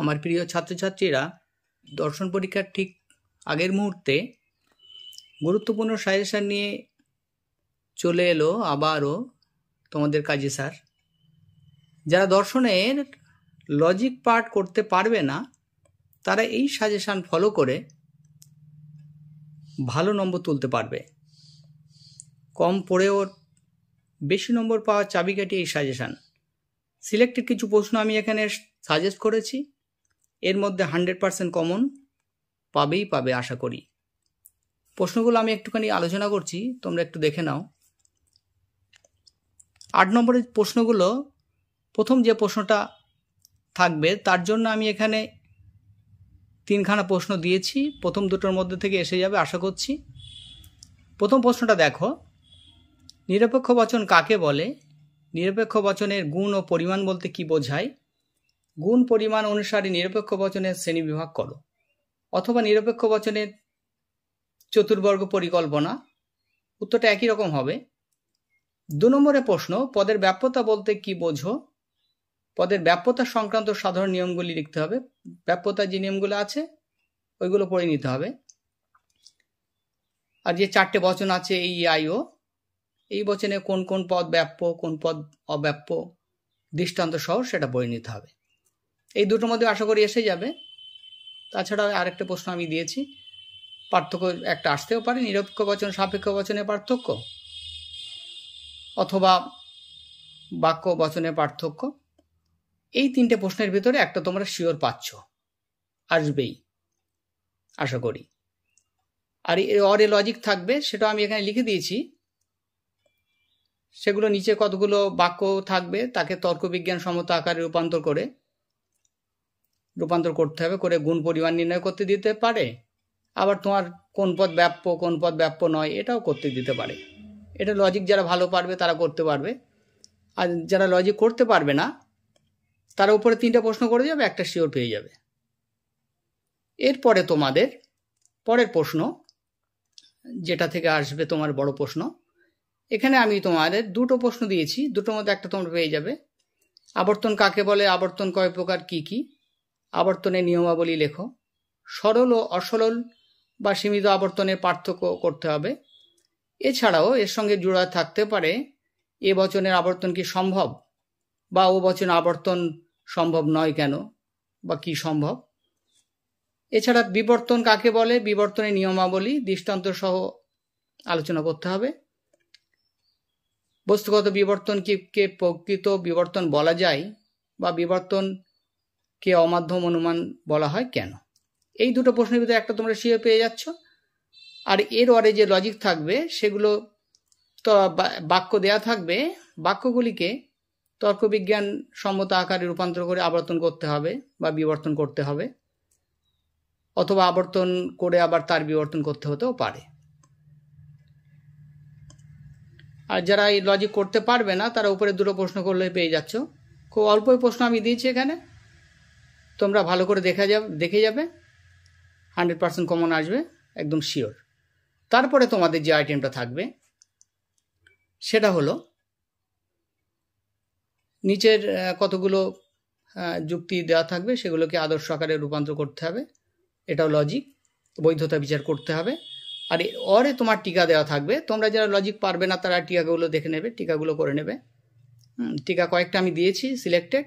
আমার প্রিয় ছাত্রছাত্রীরা, দর্শন পরীক্ষার ঠিক আগের মুহূর্তে গুরুত্বপূর্ণ সাজেশন নিয়ে চলে এলো আবারও তোমাদের কাজে স্যার। যারা দর্শনের লজিক পার্ট করতে পারবে না তারা এই সাজেশন ফলো করে ভালো নম্বর তুলতে পারবে। কম পড়েও বেশি নম্বর পাওয়ার চাবিকাঠি এই সাজেশন। সিলেক্টেড কিছু প্রশ্ন আমি এখানে সাজেস্ট করেছি, এর মধ্যে 100% কমন পাবে আশা করি। প্রশ্নগুলো আমি একটুখানি আলোচনা করছি, তোমরা একটু দেখে নাও। 8 নম্বরের প্রশ্নগুলো, প্রথম যে প্রশ্নটা থাকবে তার জন্য আমি এখানে 3খানা প্রশ্ন দিয়েছি, প্রথম দুটোর মধ্যে থেকে এসে যাবে আশা করছি। প্রথম প্রশ্নটা দেখো, নিরপেক্ষ বচন কাকে বলে? নিরপেক্ষ বচনের গুণ ও পরিমাণ বলতে কি বোঝায়? গুণ পরিমাণ অনুসারে নিরপেক্ষ বচনের শ্রেণীবিভাগ করো। অথবা নিরপেক্ষ বচনের চতুর্বর্গ পরিকল্পনা। উত্তরটা একই রকম হবে। 2 নম্বরের প্রশ্ন, পদের ব্যাপ্যতা বলতে কি বোঝো? পদের ব্যাপ্যতা সংক্রান্ত সাধারণ নিয়মগুলি লিখতে হবে। ব্যাপ্যতার যে নিয়মগুলো আছে ওইগুলো পড়ে নিতে হবে। আর যে 4টে বচন আছে এই আইও, এই বচনে কোন কোন পদ ব্যাপ্য কোন পদ অব্যাপ্য দৃষ্টান্ত সহ সেটা পড়ে নিতে হবে। এই দুটোর মধ্যে আশা করি এসে যাবে। তাছাড়া আরেকটা প্রশ্ন আমি দিয়েছি, পার্থক্য একটা আসতেও পারে, নিরপেক্ষ বচন সাপেক্ষ বচনের পার্থক্য অথবা বাক্য বচনের পার্থক্য। এই 3টে প্রশ্নের ভিতরে একটা তোমরা শিওর পাচ্ছ, আসবেই আশা করি। আর অরে লজিক থাকবে, সেটা আমি এখানে লিখে দিয়েছি। সেগুলো নিচে কতগুলো বাক্য থাকবে, তাকে তর্কবিজ্ঞান সম্মত আকারে রূপান্তর করতে হবে, করে গুণ পরিমাণ নির্ণয় করতে দিতে পারে। আবার তোমার কোন পদ ব্যাপ্য কোন পদ ব্যাপ্য নয় এটাও করতে দিতে পারে। এটা লজিক যারা ভালো পারবে তারা করতে পারবে, আর যারা লজিক করতে পারবে না তারা উপরে 3টে প্রশ্ন করে যাবে, একটা শিওর পেয়ে যাবে। এরপরে তোমাদের পরের প্রশ্ন যেটা থেকে আসবে তোমার বড় প্রশ্ন, এখানে আমি তোমাদের 2টো প্রশ্ন দিয়েছি, দুটোর মধ্যে একটা তোমরা পেয়ে যাবে। আবর্তন কাকে বলে? আবর্তন কয় প্রকার, কি কি? আবর্তনের নিয়মাবলী লেখো। সরল ও অসরল বা সীমিত আবর্তনের পার্থক্য করতে হবে। এছাড়াও এর সঙ্গে জোড়া থাকতে পারে এ বচনের আবর্তন কি সম্ভব, বা ও বচনের আবর্তন সম্ভব নয় কেন, বা কি সম্ভব। এছাড়া বিবর্তন কাকে বলে? বিবর্তনের নিয়মাবলী দৃষ্টান্ত সহ আলোচনা করতে হবে। বস্তুগত বিবর্তন কে প্রকৃত বিবর্তন বলা যায়, বা বিবর্তনকে অমাধ্যম অনুমান বলা হয় কেন। এই দুটো প্রশ্নের ভিতরে একটা তোমরা শিওর পেয়ে যাচ্ছ। আর এর ওরে যে লজিক থাকবে সেগুলো তো বাক্য দেয়া থাকবে, বাক্যগুলিকে তর্কবিজ্ঞান সম্মত আকারে রূপান্তর করে আবর্তন করতে হবে বা বিবর্তন করতে হবে, অথবা আবর্তন করে আবার তার বিবর্তন করতে হতেও পারে। আর যারা এই লজিক করতে পারবে না তারা উপরে 2টো প্রশ্ন করলে পেয়ে যাচ্ছ। খুব অল্পই প্রশ্ন আমি দিয়েছি এখানে, তোমরা ভালো করে দেখে যাবে, 100% কমন আসবে একদম শিওর। তারপরে তোমাদের যে আইটেমটা থাকবে সেটা হলো নিচের কতগুলো যুক্তি দেওয়া থাকবে, সেগুলোকে আদর্শ আকারে রূপান্তর করতে হবে। এটাও লজিক, বৈধতা বিচার করতে হবে। আর ওরে তোমার টিকা দেওয়া থাকবে, তোমরা যারা লজিক পারবে না তারা টিকাগুলো দেখে নেবে, টিকাগুলো করে নেবে। টিকা কয়েকটা আমি দিয়েছি সিলেক্টেড,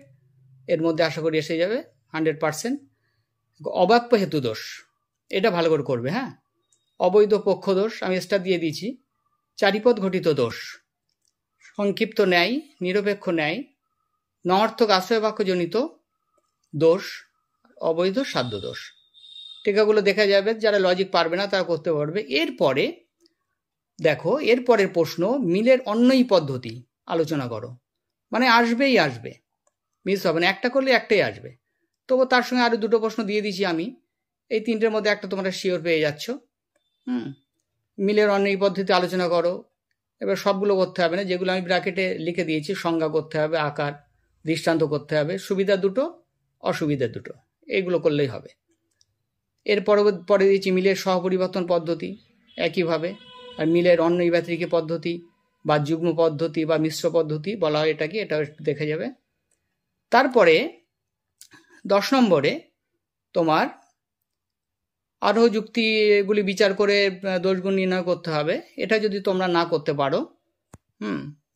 এর মধ্যে আশা করি এসে যাবে 100%। অব্যাপ্য হেতু দোষ, এটা ভালো করে করবে। হ্যাঁ, অবৈধ পক্ষ দোষ আমি স্টার দিয়ে দিয়েছি। চারিপদ ঘটিত দোষ, সংক্ষিপ্ত ন্যায়, নিরপেক্ষ ন্যায়, নয়ার্থক আশ্রয় বাক্যজনিত দোষ, অবৈধ সাধ্য দোষ। টিকাগুলো দেখা যাবে, যারা লজিক পারবে না তারা করতে পারবে। এরপরে দেখো, এরপরের প্রশ্ন মিলের অন্যই পদ্ধতি আলোচনা করো। মানে আসবেই আসবে, মিস হবে না, একটা করলে একটাই আসবে। তবু তার সঙ্গে আরো 2টো প্রশ্ন দিয়ে দিয়েছি আমি। এই 3টের মধ্যে একটা তোমরা শিওর পেয়ে যাচ্ছ। মিলের অন্যই পদ্ধতি আলোচনা করো। এবার সবগুলো করতে হবে না, যেগুলো আমি ব্র্যাকেটে লিখে দিয়েছি, সংজ্ঞা করতে হবে, আকার দৃষ্টান্ত করতে হবে, সুবিধা 2টো অসুবিধা 2টো, এইগুলো করলেই হবে। এর পরে দিয়েছি মিলের সহপরিবর্তন পদ্ধতি একইভাবে। আর মিলের অন্যই ব্যতিরিক পদ্ধতি বা যুগ্ম পদ্ধতি বা মিশ্র পদ্ধতি বলা হয় এটাকে, এটাও একটু দেখে যাবে। তারপরে 10 নম্বরে তোমার আরও যুক্তিগুলি বিচার করে দোষগুণ নির্ণয় করতে হবে। এটা যদি তোমরা না করতে পারো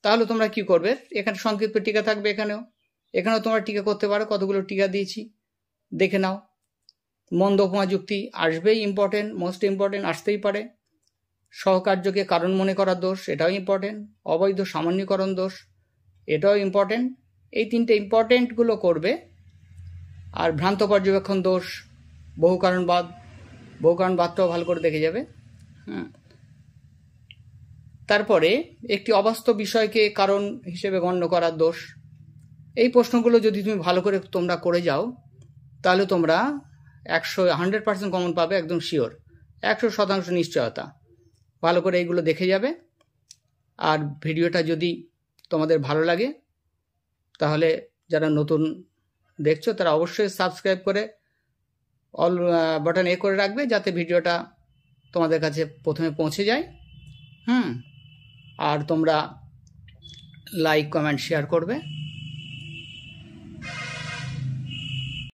তাহলে তোমরা কি করবে, এখানে সংক্ষিপ্ত টিকা থাকবে, এখানেও তোমরা টিকা করতে পারো। কতগুলো টিকা দিয়েছি দেখে নাও। মন্দ উপমা যুক্তি আসবেই, ইম্পর্টেন্ট, মোস্ট ইম্পর্টেন্ট, আসতেই পারে। সহকার্যকে কারণ মনে করার দোষ, এটাও ইম্পর্টেন্ট। অবৈধ সামান্যীকরণ দোষ, এটাও ইম্পর্টেন্ট। এই 3টে ইম্পর্টেন্টগুলো করবে। আর ভ্রান্ত পর্যবেক্ষণ দোষ, বহু কারণবাদটাও ভালো করে দেখে যাবে। তারপরে একটি অবাস্তব বিষয়কে কারণ হিসেবে গণ্য করার দোষ। এই প্রশ্নগুলো যদি তুমি ভালো করে তোমরা করে যাও তাহলে তোমরা 100% কমন পাবে, একদম শিওর, 100% নিশ্চয়তা। ভালো করে এইগুলো দেখে যাবে। আর ভিডিওটা যদি তোমাদের ভালো লাগে তাহলে যারা নতুন দেখছো তারা অবশ্যই সাবস্ক্রাইব করে অল বাটন করে রাখবে, যাতে ভিডিওটা তোমাদের কাছে প্রথমে পৌঁছে যায়। আর তোমরা লাইক, কমেন্ট, শেয়ার করবে।